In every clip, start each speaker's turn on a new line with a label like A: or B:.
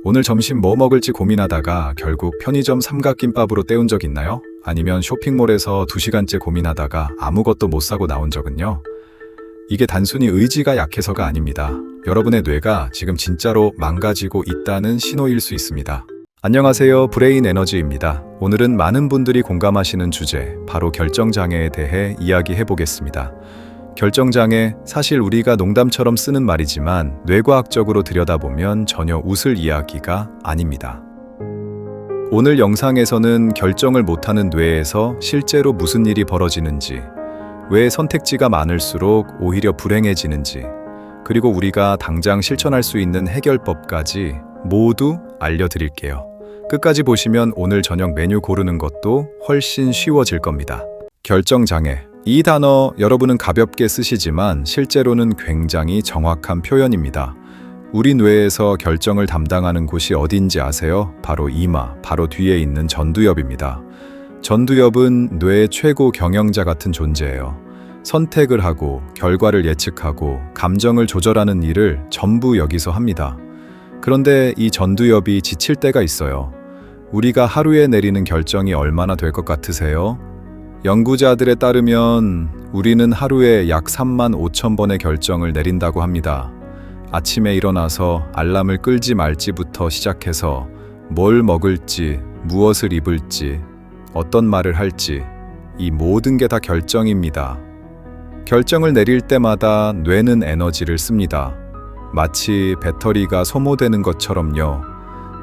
A: 오늘 점심 뭐 먹을지 고민하다가 결국 편의점 삼각김밥으로 때운 적 있나요? 아니면 쇼핑몰에서 2시간째 고민하다가 아무것도 못 사고 나온 적은요? 이게 단순히 의지가 약해서가 아닙니다. 여러분의 뇌가 지금 진짜로 망가지고 있다는 신호일 수 있습니다. 안녕하세요, 브레인 에너지입니다. 오늘은 많은 분들이 공감하시는 주제, 바로 결정장애에 대해 이야기해 보겠습니다. 결정장애, 사실 우리가 농담처럼 쓰는 말이지만 뇌과학적으로 들여다보면 전혀 웃을 이야기가 아닙니다. 오늘 영상에서는 결정을 못하는 뇌에서 실제로 무슨 일이 벌어지는지, 왜 선택지가 많을수록 오히려 불행해지는지, 그리고 우리가 당장 실천할 수 있는 해결법까지 모두 알려드릴게요. 끝까지 보시면 오늘 저녁 메뉴 고르는 것도 훨씬 쉬워질 겁니다. 결정장애. 이 단어 여러분은 가볍게 쓰시지만 실제로는 굉장히 정확한 표현입니다. 우리 뇌에서 결정을 담당하는 곳이 어딘지 아세요? 바로 이마, 바로 뒤에 있는 전두엽입니다. 전두엽은 뇌의 최고 경영자 같은 존재예요. 선택을 하고, 결과를 예측하고, 감정을 조절하는 일을 전부 여기서 합니다. 그런데 이 전두엽이 지칠 때가 있어요. 우리가 하루에 내리는 결정이 얼마나 될 것 같으세요? 연구자들에 따르면 우리는 하루에 약 35,000번의 결정을 내린다고 합니다. 아침에 일어나서 알람을 끌지 말지부터 시작해서 뭘 먹을지, 무엇을 입을지, 어떤 말을 할지, 이 모든 게 다 결정입니다. 결정을 내릴 때마다 뇌는 에너지를 씁니다. 마치 배터리가 소모되는 것처럼요.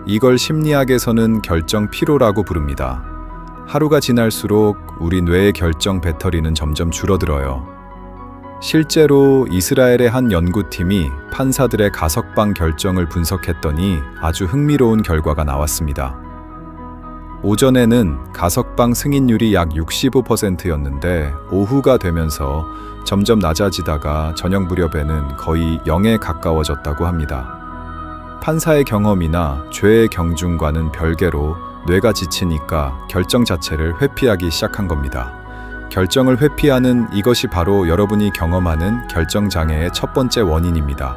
A: 이걸 심리학에서는 결정 피로라고 부릅니다. 하루가 지날수록 우리 뇌의 결정 배터리는 점점 줄어들어요. 실제로 이스라엘의 한 연구팀이 판사들의 가석방 결정을 분석했더니 아주 흥미로운 결과가 나왔습니다. 오전에는 가석방 승인율이 약 65%였는데 오후가 되면서 점점 낮아지다가 저녁 무렵에는 거의 0에 가까워졌다고 합니다. 판사의 경험이나 죄의 경중과는 별개로 뇌가 지치니까 결정 자체를 회피하기 시작한 겁니다. 결정을 회피하는 이것이 바로 여러분이 경험하는 결정장애의 첫 번째 원인입니다.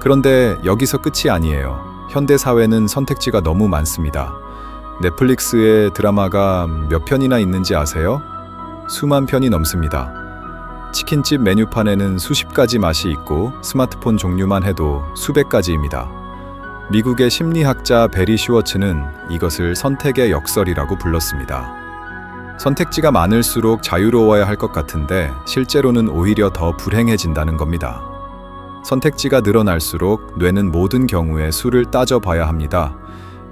A: 그런데 여기서 끝이 아니에요. 현대 사회는 선택지가 너무 많습니다. 넷플릭스에 드라마가 몇 편이나 있는지 아세요? 수만 편이 넘습니다. 치킨집 메뉴판에는 수십 가지 맛이 있고 스마트폰 종류만 해도 수백 가지입니다. 미국의 심리학자 베리 슈워츠는 이것을 선택의 역설이라고 불렀습니다. 선택지가 많을수록 자유로워야 할 것 같은데 실제로는 오히려 더 불행해진다는 겁니다. 선택지가 늘어날수록 뇌는 모든 경우에 수를 따져봐야 합니다.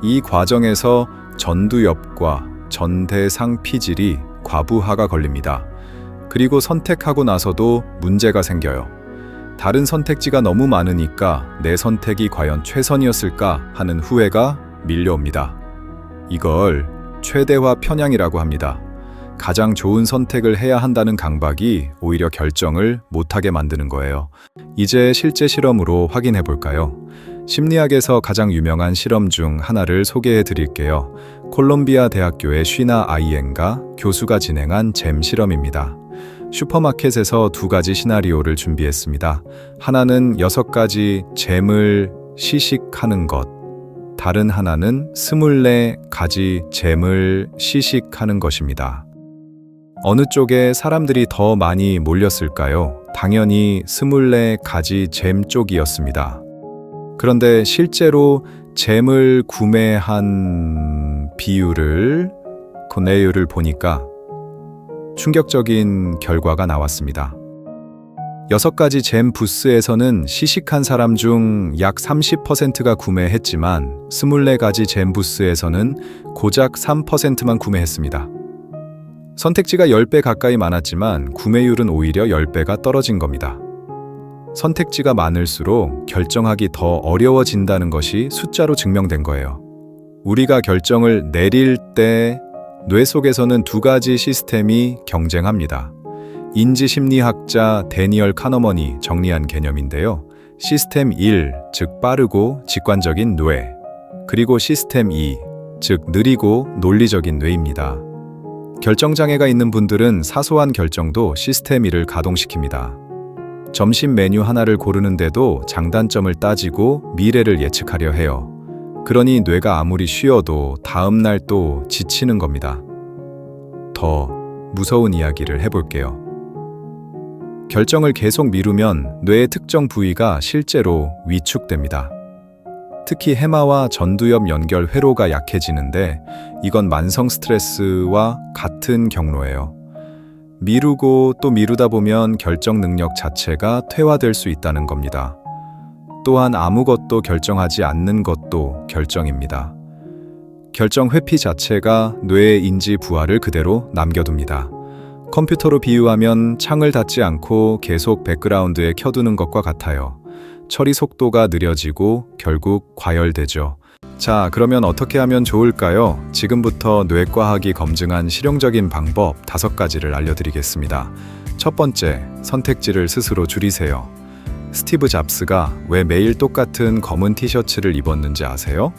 A: 이 과정에서 전두엽과 전대상피질이 과부하가 걸립니다. 그리고 선택하고 나서도 문제가 생겨요. 다른 선택지가 너무 많으니까 내 선택이 과연 최선이었을까 하는 후회가 밀려옵니다. 이걸 최대화 편향이라고 합니다. 가장 좋은 선택을 해야 한다는 강박이 오히려 결정을 못하게 만드는 거예요. 이제 실제 실험으로 확인해 볼까요? 심리학에서 가장 유명한 실험 중 하나를 소개해 드릴게요. 콜롬비아 대학교의 쉬나 아이엔가 교수가 진행한 잼 실험입니다. 슈퍼마켓에서 2가지 시나리오를 준비했습니다. 하나는 6가지 잼을 시식하는 것, 다른 하나는 24가지 잼을 시식하는 것입니다. 어느 쪽에 사람들이 더 많이 몰렸을까요? 당연히 24가지 잼 쪽이었습니다. 그런데 실제로 잼을 구매한 비율을, 구매율을 보니까 충격적인 결과가 나왔습니다. 6가지 잼 부스에서는 시식한 사람 중 약 30%가 구매했지만 24가지 잼 부스에서는 고작 3%만 구매했습니다. 선택지가 10배 가까이 많았지만 구매율은 오히려 10배가 떨어진 겁니다. 선택지가 많을수록 결정하기 더 어려워진다는 것이 숫자로 증명된 거예요. 우리가 결정을 내릴 때 뇌 속에서는 2가지 시스템이 경쟁합니다. 인지심리학자 데니얼 카너먼이 정리한 개념인데요. 시스템 1, 즉 빠르고 직관적인 뇌, 그리고 시스템 2, 즉 느리고 논리적인 뇌입니다. 결정장애가 있는 분들은 사소한 결정도 시스템 1을 가동시킵니다. 점심 메뉴 하나를 고르는데도 장단점을 따지고 미래를 예측하려 해요. 그러니 뇌가 아무리 쉬어도 다음날 또 지치는 겁니다. 더 무서운 이야기를 해볼게요. 결정을 계속 미루면 뇌의 특정 부위가 실제로 위축됩니다. 특히 해마와 전두엽 연결 회로가 약해지는데 이건 만성 스트레스와 같은 경로예요. 미루고 또 미루다 보면 결정 능력 자체가 퇴화될 수 있다는 겁니다. 또한 아무것도 결정하지 않는 것도 결정입니다. 결정 회피 자체가 뇌의 인지 부하를 그대로 남겨둡니다. 컴퓨터로 비유하면 창을 닫지 않고 계속 백그라운드에 켜두는 것과 같아요. 처리 속도가 느려지고 결국 과열되죠. 자, 그러면 어떻게 하면 좋을까요? 지금부터 뇌과학이 검증한 실용적인 방법 5가지를 알려드리겠습니다. 첫 번째, 선택지를 스스로 줄이세요. 스티브 잡스가 왜 매일 똑같은 검은 티셔츠를 입었는지 아세요?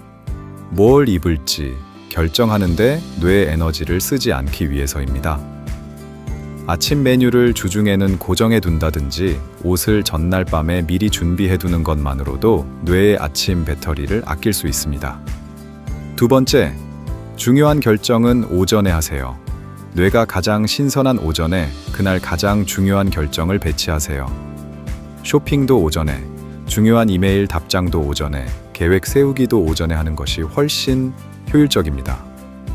A: 뭘 입을지 결정하는데 뇌의 에너지를 쓰지 않기 위해서입니다. 아침 메뉴를 주중에는 고정해 둔다든지 옷을 전날 밤에 미리 준비해 두는 것만으로도 뇌의 아침 배터리를 아낄 수 있습니다. 두 번째, 중요한 결정은 오전에 하세요. 뇌가 가장 신선한 오전에 그날 가장 중요한 결정을 배치하세요. 쇼핑도 오전에, 중요한 이메일 답장도 오전에, 계획 세우기도 오전에 하는 것이 훨씬 효율적입니다.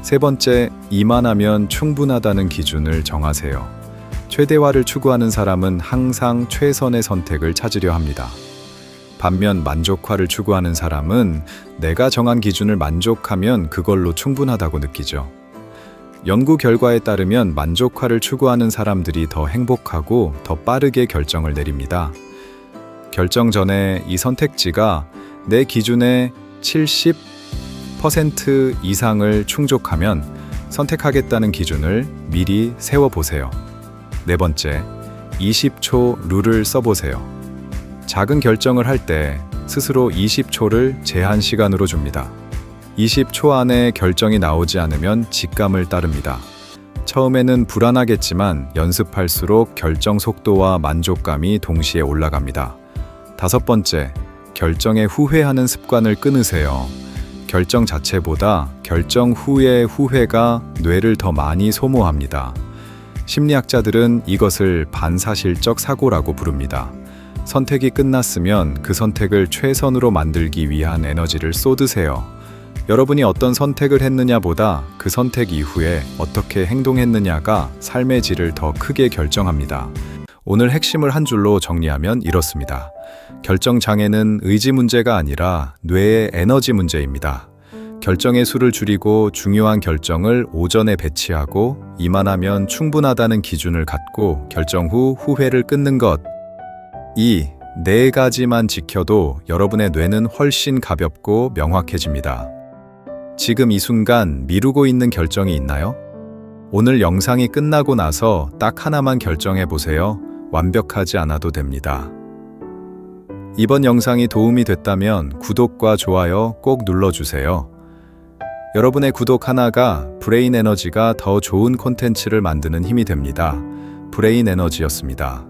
A: 세 번째, 이만하면 충분하다는 기준을 정하세요. 최대화를 추구하는 사람은 항상 최선의 선택을 찾으려 합니다. 반면 만족화를 추구하는 사람은 내가 정한 기준을 만족하면 그걸로 충분하다고 느끼죠. 연구 결과에 따르면 만족화를 추구하는 사람들이 더 행복하고 더 빠르게 결정을 내립니다. 결정 전에 이 선택지가 내 기준의 70% 이상을 충족하면 선택하겠다는 기준을 미리 세워보세요. 네 번째, 20초 룰을 써보세요. 작은 결정을 할 때 스스로 20초를 제한 시간으로 줍니다. 20초 안에 결정이 나오지 않으면 직감을 따릅니다. 처음에는 불안하겠지만 연습할수록 결정 속도와 만족감이 동시에 올라갑니다. 다섯 번째, 결정에 후회하는 습관을 끊으세요. 결정 자체보다 결정 후의 후회가 뇌를 더 많이 소모합니다. 심리학자들은 이것을 반사실적 사고라고 부릅니다. 선택이 끝났으면 그 선택을 최선으로 만들기 위한 에너지를 쏟으세요. 여러분이 어떤 선택을 했느냐보다 그 선택 이후에 어떻게 행동했느냐가 삶의 질을 더 크게 결정합니다. 오늘 핵심을 한 줄로 정리하면 이렇습니다. 결정 장애는 의지 문제가 아니라 뇌의 에너지 문제입니다. 결정의 수를 줄이고 중요한 결정을 오전에 배치하고 이만하면 충분하다는 기준을 갖고 결정 후 후회를 끊는 것. 이 4가지만 지켜도 여러분의 뇌는 훨씬 가볍고 명확해집니다. 지금 이 순간 미루고 있는 결정이 있나요? 오늘 영상이 끝나고 나서 딱 하나만 결정해 보세요. 완벽하지 않아도 됩니다. 이번 영상이 도움이 됐다면 구독과 좋아요 꼭 눌러주세요. 여러분의 구독 하나가 브레인 에너지가 더 좋은 콘텐츠를 만드는 힘이 됩니다. 브레인 에너지였습니다.